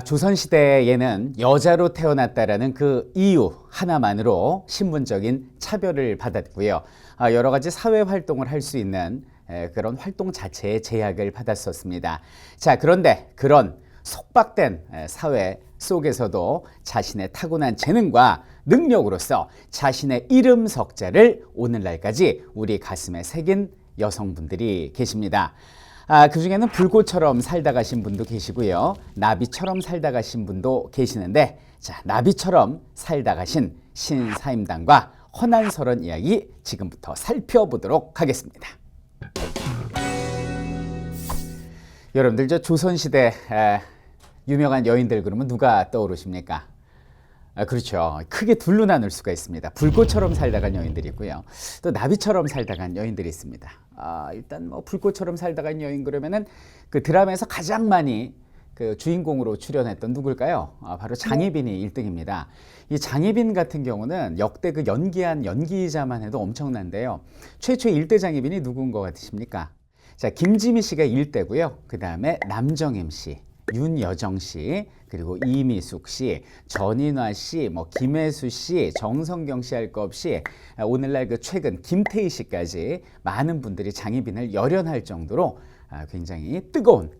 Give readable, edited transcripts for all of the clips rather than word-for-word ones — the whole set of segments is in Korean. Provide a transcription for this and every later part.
조선시대에는 여자로 태어났다라는 그 이유 하나만으로 신분적인 차별을 받았고요. 여러 가지 사회 활동을 할 수 있는 그런 활동 자체에 제약을 받았었습니다. 자, 그런데 그런 속박된 사회 속에서도 자신의 타고난 재능과 능력으로서 자신의 이름 석자를 오늘날까지 우리 가슴에 새긴 여성분들이 계십니다. 그 중에는 불꽃처럼 살다 가신 분도 계시고요. 나비처럼 살다 가신 분도 계시는데, 자, 나비처럼 살다 가신 신사임당과 허난설원 이야기 지금부터 살펴보도록 하겠습니다. 여러분들 저 조선시대 유명한 여인들 그러면 누가 떠오르십니까? 그렇죠. 크게 둘로 나눌 수가 있습니다. 불꽃처럼 살다 간 여인들이 있고요. 또 나비처럼 살다 간 여인들이 있습니다. 일단 뭐 불꽃처럼 살다 간 여인 그러면은 그 드라마에서 가장 많이 그 주인공으로 출연했던 누굴까요? 바로 장희빈이 1등입니다. 이 장희빈 같은 경우는 역대 그 연기한 연기자만 해도 엄청난데요. 최초의 1대 장희빈이 누군 것 같으십니까? 자, 김지미 씨가 1대고요. 그 다음에 남정임 씨, 윤여정 씨, 그리고 이미숙 씨, 전인화 씨, 뭐 김혜수 씨, 정성경 씨 할 거 없이 오늘날 그 최근 김태희 씨까지 많은 분들이 장희빈을 열연할 정도로 굉장히 뜨거운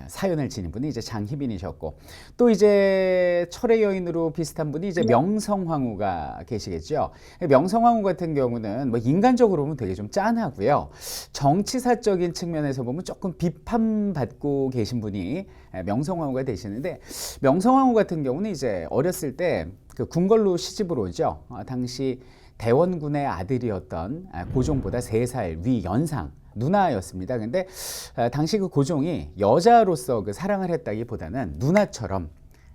사연을 지닌 분이 이제 장희빈이셨고, 또 이제 철의 여인으로 비슷한 분이 이제 명성황후가 계시겠죠. 명성황후 같은 경우는 뭐 인간적으로 보면 되게 좀 짠하고요. 정치사적인 측면에서 보면 조금 비판받고 계신 분이 명성황후가 되시는데, 명성황후 같은 경우는 이제 어렸을 때 그 궁궐로 시집을 오죠. 당시 대원군의 아들이었던 고종보다 3살 위 연상 누나였습니다. 근데 당시 그 고종이 여자로서 그 사랑을 했다기보다는 누나처럼,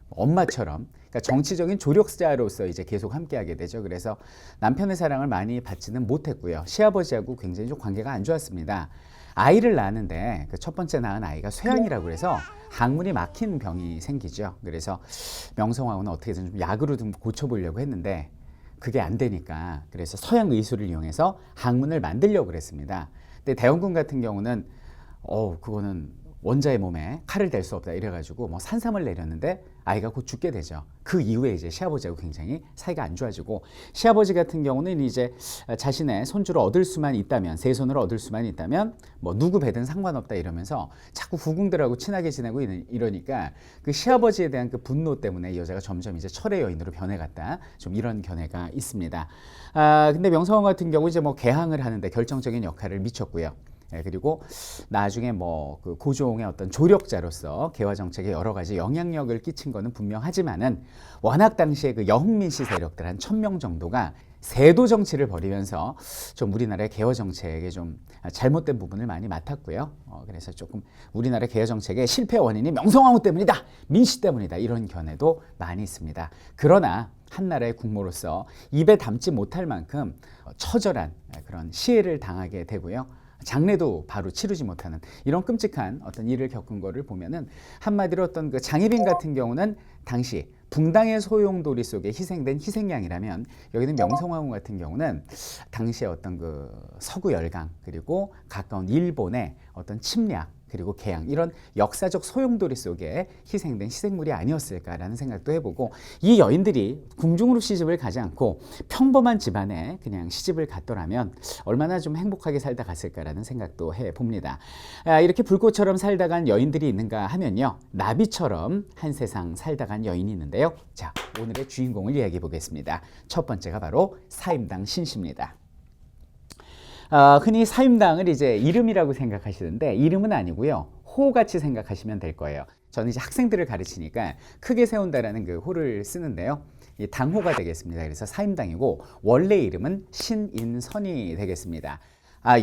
엄마처럼, 그러니까 정치적인 조력자로서 이제 계속 함께하게 되죠. 그래서 남편의 사랑을 많이 받지는 못했고요. 시아버지하고 굉장히 좀 관계가 안 좋았습니다. 아이를 낳았는데 그 첫 번째 낳은 아이가 쇠양이라고 해서 항문이 막힌 병이 생기죠. 그래서 명성황후는 어떻게든 좀 약으로 좀 고쳐보려고 했는데 그게 안 되니까, 그래서 서양 의술을 이용해서 항문을 만들려고 그랬습니다. 근데 대원군 같은 경우는 그거는 원자의 몸에 칼을 댈 수 없다 이래가지고 뭐 산삼을 내렸는데 아이가 곧 죽게 되죠. 그 이후에 이제 시아버지하고 굉장히 사이가 안 좋아지고, 시아버지 같은 경우는 이제 자신의 손주를 얻을 수만 있다면, 세 손을 얻을 수만 있다면 뭐 누구 배든 상관없다 이러면서 자꾸 후궁들하고 친하게 지내고 이러니까 그 시아버지에 대한 그 분노 때문에 이 여자가 점점 이제 철의 여인으로 변해갔다, 좀 이런 견해가 있습니다. 근데 명성황후 같은 경우 이제 뭐 개항을 하는데 결정적인 역할을 미쳤고요. 그리고 나중에 뭐 그 고종의 어떤 조력자로서 개화 정책에 여러 가지 영향력을 끼친 거는 분명하지만은, 워낙 당시에 그 여흥민씨 세력들 한 1000명 정도가 세도 정치를 벌이면서 좀 우리나라의 개화 정책에 좀 잘못된 부분을 많이 맡았고요. 그래서 조금 우리나라 개화 정책의 실패 원인이 명성황후 때문이다, 민씨 때문이다, 이런 견해도 많이 있습니다. 그러나 한 나라의 국모로서 입에 담지 못할 만큼 처절한 그런 시해를 당하게 되고요. 장례도 바로 치르지 못하는 이런 끔찍한 어떤 일을 겪은 거를 보면은, 한마디로 어떤 그 장희빈 같은 경우는 당시 붕당의 소용돌이 속에 희생된 희생양이라면, 여기는 명성황후 같은 경우는 당시의 어떤 그 서구 열강, 그리고 가까운 일본의 어떤 침략, 그리고 개항, 이런 역사적 소용돌이 속에 희생된 희생물이 아니었을까라는 생각도 해보고, 이 여인들이 궁중으로 시집을 가지 않고 평범한 집안에 그냥 시집을 갔더라면 얼마나 좀 행복하게 살다 갔을까라는 생각도 해봅니다. 이렇게 불꽃처럼 살다 간 여인들이 있는가 하면요, 나비처럼 한 세상 살다 간 여인이 있는데요. 자, 오늘의 주인공을 이야기해 보겠습니다. 첫 번째가 바로 사임당 신씨입니다. 흔히 사임당을 이제 이름이라고 생각하시는데 이름은 아니고요, 호같이 생각하시면 될 거예요. 저는 이제 학생들을 가르치니까 크게 세운다라는 그 호를 쓰는데요, 이 당호가 되겠습니다. 그래서 사임당이고, 원래 이름은 신인선이 되겠습니다.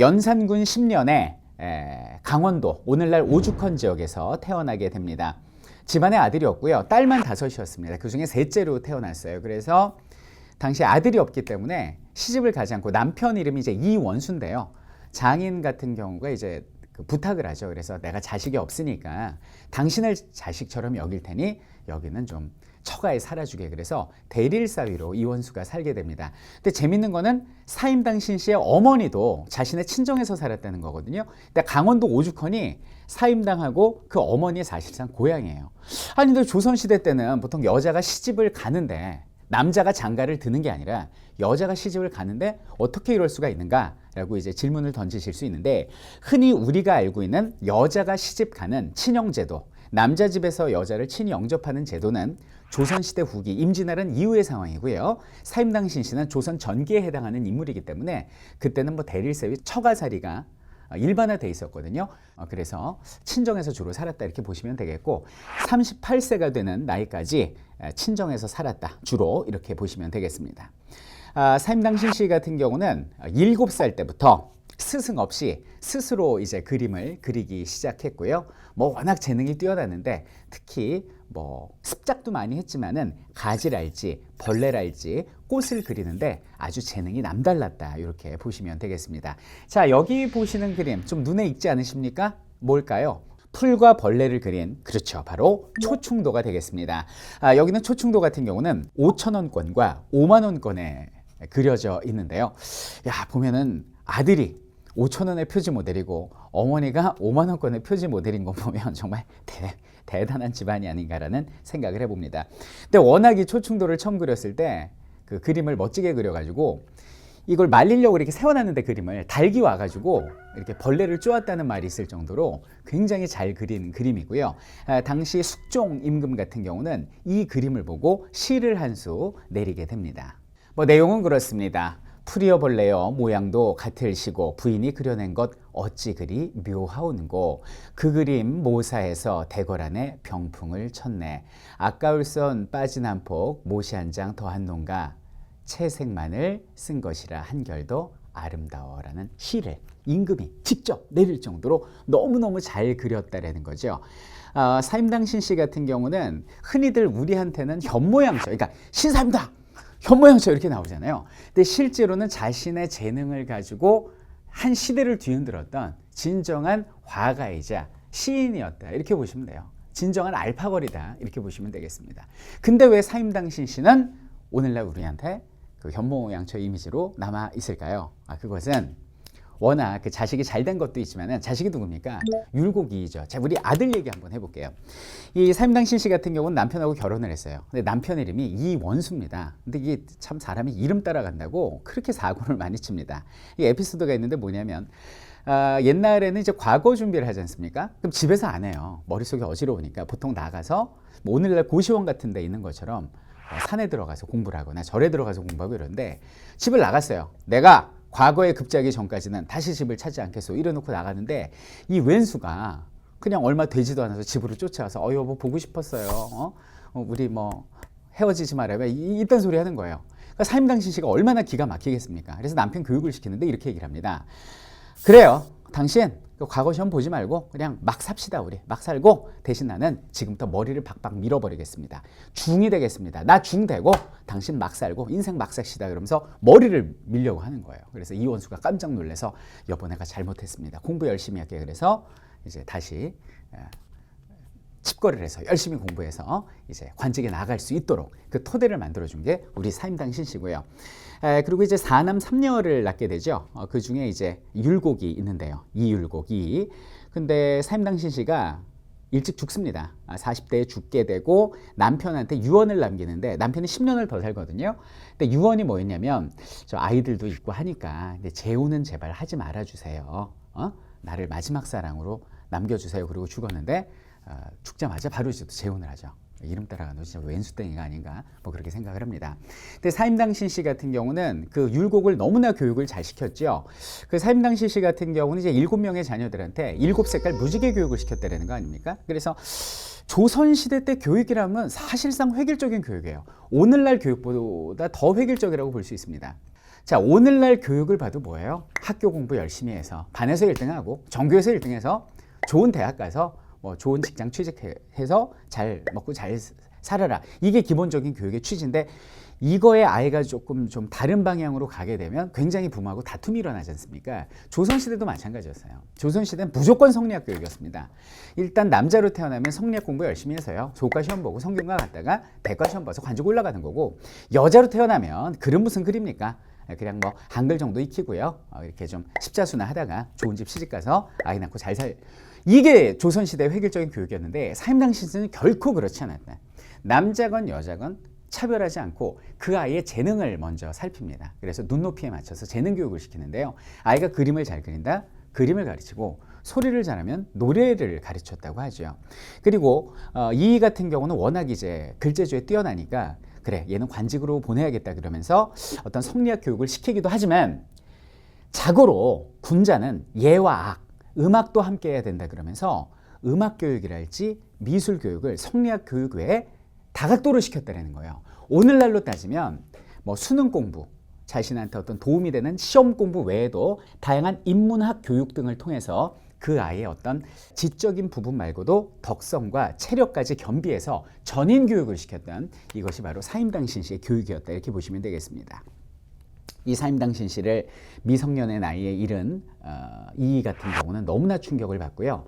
연산군 10년에 강원도 오늘날 오죽헌 지역에서 태어나게 됩니다. 집안에 아들이었고요, 딸만 5이었습니다. 그 중에 셋째로 태어났어요. 그래서 당시 아들이 없기 때문에 시집을 가지 않고, 남편 이름이 이제 이원수인데요, 장인 같은 경우가 이제 그 부탁을 하죠. 그래서 내가 자식이 없으니까 당신을 자식처럼 여길 테니 여기는 좀 처가에 살아주게 그래서 대릴 사위로 이원수가 살게 됩니다. 근데 재밌는 거는 사임당 신씨의 어머니도 자신의 친정에서 살았다는 거거든요. 근데 강원도 오죽헌이 사임당하고 그 어머니의 사실상 고향이에요. 아니 근데 조선시대 때는 보통 여자가 시집을 가는데 남자가 장가를 드는 게 아니라 여자가 시집을 가는데 어떻게 이럴 수가 있는가라고 이제 질문을 던지실 수 있는데, 흔히 우리가 알고 있는 여자가 시집 가는 친영제도, 남자 집에서 여자를 친히 영접하는 제도는 조선시대 후기 임진왜란 이후의 상황이고요. 사임당 신씨는 조선 전기에 해당하는 인물이기 때문에 그때는 뭐 대릴사위 처가살이가 일반화돼 있었거든요. 그래서 친정에서 주로 살았다 이렇게 보시면 되겠고, 38세가 되는 나이까지 친정에서 살았다 주로 이렇게 보시면 되겠습니다. 사임당 신씨 같은 경우는 7살 때부터 스승 없이 스스로 이제 그림을 그리기 시작했고요. 뭐 워낙 재능이 뛰어나는데 특히 뭐 습작도 많이 했지만은 가지랄지 벌레랄지 꽃을 그리는데 아주 재능이 남달랐다 이렇게 보시면 되겠습니다. 자, 여기 보시는 그림 좀 눈에 익지 않으십니까? 뭘까요? 풀과 벌레를 그린, 그렇죠, 바로 초충도가 되겠습니다. 여기는 초충도 같은 경우는 5,000원권과 5만원권에 그려져 있는데요. 야, 보면은 아들이 5,000원의 표지 모델이고 어머니가 5만원권의 표지 모델인 거 보면 정말 대단한 집안이 아닌가라는 생각을 해봅니다. 근데 워낙 이 초충도를 처음 그렸을 때 그 그림을 멋지게 그려가지고 이걸 말리려고 이렇게 세워놨는데 그림을 닭이 와가지고 이렇게 벌레를 쪼았다는 말이 있을 정도로 굉장히 잘 그린 그림이고요. 당시 숙종 임금 같은 경우는 이 그림을 보고 시를 한 수 내리게 됩니다. 뭐 내용은 그렇습니다. 풀이여 벌레여 모양도 같을시고 부인이 그려낸 것 어찌 그리 묘하온고, 그 그림 모사해서 대궐 안에 병풍을 쳤네. 아까울 선 빠진 한 폭 못이 한 장 더한 놈가 채색만을 쓴 것이라 한결도 아름다워라는 시를 임금이 직접 내릴 정도로 너무너무 잘 그렸다라는 거죠. 사임당 신씨 같은 경우는 흔히들 우리한테는 현모양처, 그러니까 신사입니다, 현모양처 이렇게 나오잖아요. 근데 실제로는 자신의 재능을 가지고 한 시대를 뒤흔들었던 진정한 화가이자 시인이었다 이렇게 보시면 돼요. 진정한 알파걸이다 이렇게 보시면 되겠습니다. 근데 왜 사임당 신씨는 오늘날 우리한테 그 현모양처 이미지로 남아 있을까요? 그것은 워낙 그 자식이 잘된 것도 있지만은, 자식이 누굽니까? 율곡이죠. 자, 우리 아들 얘기 한번 해볼게요. 이 사임당 신씨 같은 경우는 남편하고 결혼을 했어요. 근데 남편 이름이 이원수입니다. 근데 이게 참 사람이 이름 따라간다고 그렇게 사고를 많이 칩니다. 이 에피소드가 있는데 뭐냐면, 옛날에는 이제 과거 준비를 하지 않습니까? 그럼 집에서 안 해요. 머릿속이 어지러우니까 보통 나가서 뭐 오늘날 고시원 같은 데 있는 것처럼 산에 들어가서 공부를 하거나 절에 들어가서 공부하고 이러는데, 집을 나갔어요. 내가 과거에 급제하기 전까지는 다시 집을 찾지 않겠소 이래놓고 나가는데, 이 왼수가 그냥 얼마 되지도 않아서 집으로 쫓아와서 여보 보고 싶었어요. 우리 뭐 헤어지지 말아요. 이딴 소리 하는 거예요. 그러니까 사임당 신씨가 얼마나 기가 막히겠습니까? 그래서 남편 교육을 시키는데 이렇게 얘기를 합니다. 그래요, 당신 과거 시험 보지 말고 그냥 막 삽시다. 우리 막 살고, 대신 나는 지금부터 머리를 박박 밀어버리겠습니다. 중이 되겠습니다. 나 중 되고 당신 막 살고 인생 막 삽시다. 그러면서 머리를 밀려고 하는 거예요. 그래서 이원수가 깜짝 놀라서 여보 내가 잘못했습니다. 공부 열심히 할게. 그래서 이제 다시 칩거리를 해서 열심히 공부해서 이제 관직에 나갈 수 있도록 그 토대를 만들어준 게 우리 사임당 신씨고요. 그리고 이제 4남 3녀를 낳게 되죠. 그 중에 이제 율곡이 있는데요. 이율곡이. 근데 사임당 신씨가 일찍 죽습니다. 40대에 죽게 되고 남편한테 유언을 남기는데, 남편이 10년을 더 살거든요. 근데 유언이 뭐였냐면, 저 아이들도 있고 하니까 근데 재혼은 제발 하지 말아주세요. 나를 마지막 사랑으로 남겨주세요. 그리고 죽었는데 죽자마자 바로 이제 재혼을 하죠. 이름 따라가는 진짜 왼수땡이가 아닌가 뭐 그렇게 생각을 합니다. 근데 사임당 신씨 같은 경우는 그 율곡을 너무나 교육을 잘 시켰죠. 그 사임당 신씨 같은 경우는 이제 7명의 자녀들한테 7색깔 무지개 교육을 시켰다는 거 아닙니까? 그래서 조선시대 때 교육이라면 사실상 획일적인 교육이에요. 오늘날 교육보다 더 획일적이라고 볼 수 있습니다. 자, 오늘날 교육을 봐도 뭐예요? 학교 공부 열심히 해서 반에서 1등하고 전교에서 1등해서 좋은 대학 가서 뭐 좋은 직장 취직해서 잘 먹고 잘 살아라. 이게 기본적인 교육의 취지인데, 이거에 아이가 조금 좀 다른 방향으로 가게 되면 굉장히 부모하고 다툼이 일어나지 않습니까? 조선시대도 마찬가지였어요. 조선시대는 무조건 성리학 교육이었습니다. 일단 남자로 태어나면 성리학 공부 열심히 해서요. 조과 시험 보고 성균관 갔다가 대과 시험 봐서 관직 올라가는 거고, 여자로 태어나면 글은 무슨 글입니까? 그냥 뭐 한글 정도 익히고요. 이렇게 좀 십자수나 하다가 좋은 집 시집가서 아이 낳고 잘 살. 이게 조선시대의 획일적인 교육이었는데 사임당신은 결코 그렇지 않았다. 남자건 여자건 차별하지 않고 그 아이의 재능을 먼저 살핍니다. 그래서 눈높이에 맞춰서 재능 교육을 시키는데요. 아이가 그림을 잘 그린다? 그림을 가르치고, 소리를 잘하면 노래를 가르쳤다고 하죠. 그리고 이희 같은 경우는 워낙 이제 글재주에 뛰어나니까 그래, 얘는 관직으로 보내야겠다 그러면서 어떤 성리학 교육을 시키기도 하지만, 자고로 군자는 예와 악, 음악도 함께 해야 된다 그러면서 음악 교육이랄지 미술 교육을 성리학 교육 외에 다각도로 시켰다는 거예요. 오늘날로 따지면 뭐 수능 공부, 자신한테 어떤 도움이 되는 시험 공부 외에도 다양한 인문학 교육 등을 통해서 그 아이의 어떤 지적인 부분 말고도 덕성과 체력까지 겸비해서 전인 교육을 시켰던, 이것이 바로 사임당신시의 교육이었다, 이렇게 보시면 되겠습니다. 이 사임당신시를 미성년의 나이에 이른 이희 같은 경우는 너무나 충격을 받고요.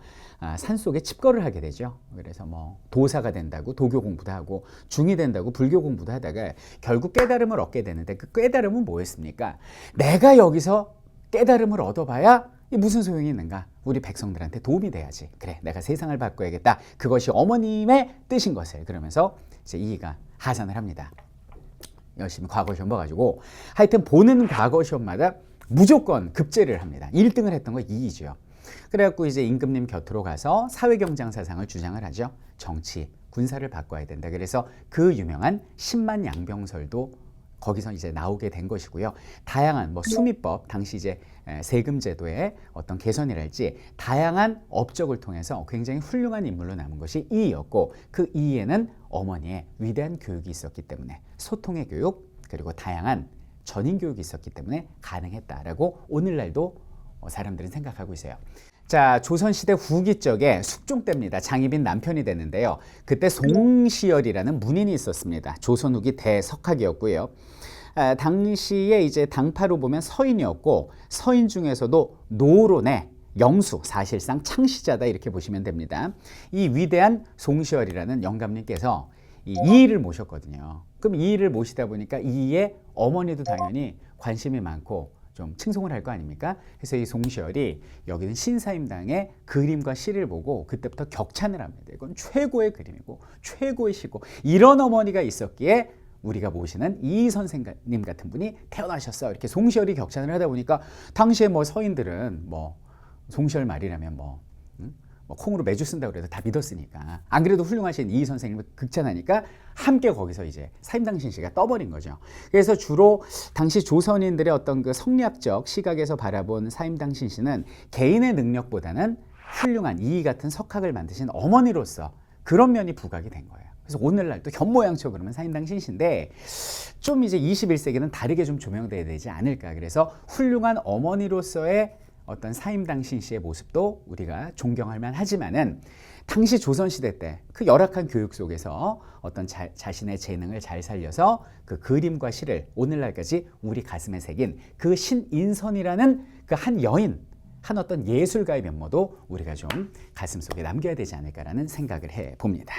산속에 칩거를 하게 되죠. 그래서 뭐 도사가 된다고 도교 공부도 하고, 중이 된다고 불교 공부도 하다가 결국 깨달음을 얻게 되는데, 그 깨달음은 뭐였습니까? 내가 여기서 깨달음을 얻어봐야 무슨 소용이 있는가? 우리 백성들한테 도움이 돼야지. 그래, 내가 세상을 바꿔야겠다. 그것이 어머님의 뜻인 것을. 그러면서 이제 이희가 하산을 합니다. 열심히 과거 시험 봐가지고, 하여튼 보는 과거 시험마다 무조건 급제를 합니다. 1등을 했던 거 이희죠. 그래갖고 이제 임금님 곁으로 가서 사회경장 사상을 주장을 하죠. 정치, 군사를 바꿔야 된다. 그래서 그 유명한 10만 양병설도 거기서 이제 나오게 된 것이고요. 다양한 뭐 수미법, 당시 이제 세금 제도의 어떤 개선이랄지 다양한 업적을 통해서 굉장히 훌륭한 인물로 남은 것이 이희였고, 그 이희에는 어머니의 위대한 교육이 있었기 때문에, 소통의 교육, 그리고 다양한 전인 교육이 있었기 때문에 가능했다라고 오늘날도 사람들은 생각하고 있어요. 자, 조선시대 후기 쪽에 숙종 때입니다. 장희빈 남편이 되는데요. 그때 송시열이라는 문인이 있었습니다. 조선 후기 대석학이었고요. 당시에 이제 당파로 보면 서인이었고, 서인 중에서도 노론의 영수, 사실상 창시자다, 이렇게 보시면 됩니다. 이 위대한 송시열이라는 영감님께서 이희를 모셨거든요. 그럼 이희를 모시다 보니까 이희의 어머니도 당연히 관심이 많고 좀 칭송을 할 거 아닙니까? 그래서 이 송시열이 여기는 신사임당의 그림과 시를 보고 그때부터 격찬을 합니다. 이건 최고의 그림이고 최고의 시고, 이런 어머니가 있었기에 우리가 모시는 이희 선생님 같은 분이 태어나셨어, 이렇게 송시열이 격찬을 하다 보니까, 당시에 뭐 서인들은 뭐 송시열 말이라면 뭐 콩으로 매주 쓴다고 그래도 다 믿었으니까, 안 그래도 훌륭하신 이희 선생님을 극찬하니까 함께 거기서 이제 사임당신시가 떠버린 거죠. 그래서 주로 당시 조선인들의 어떤 그 성리학적 시각에서 바라본 사임당신시는 개인의 능력보다는 훌륭한 이희 같은 석학을 만드신 어머니로서 그런 면이 부각이 된 거예요. 그래서 오늘날 또 현모양처 그러면 사임당신시인데, 좀 이제 21세기는 다르게 좀 조명돼야 되지 않을까. 그래서 훌륭한 어머니로서의 어떤 사임당신시의 모습도 우리가 존경할 만하지만은, 당시 조선시대 때 그 열악한 교육 속에서 어떤 자신의 재능을 잘 살려서 그 그림과 시를 오늘날까지 우리 가슴에 새긴 그 신인선이라는 그 한 여인, 한 어떤 예술가의 면모도 우리가 좀 가슴속에 남겨야 되지 않을까라는 생각을 해봅니다.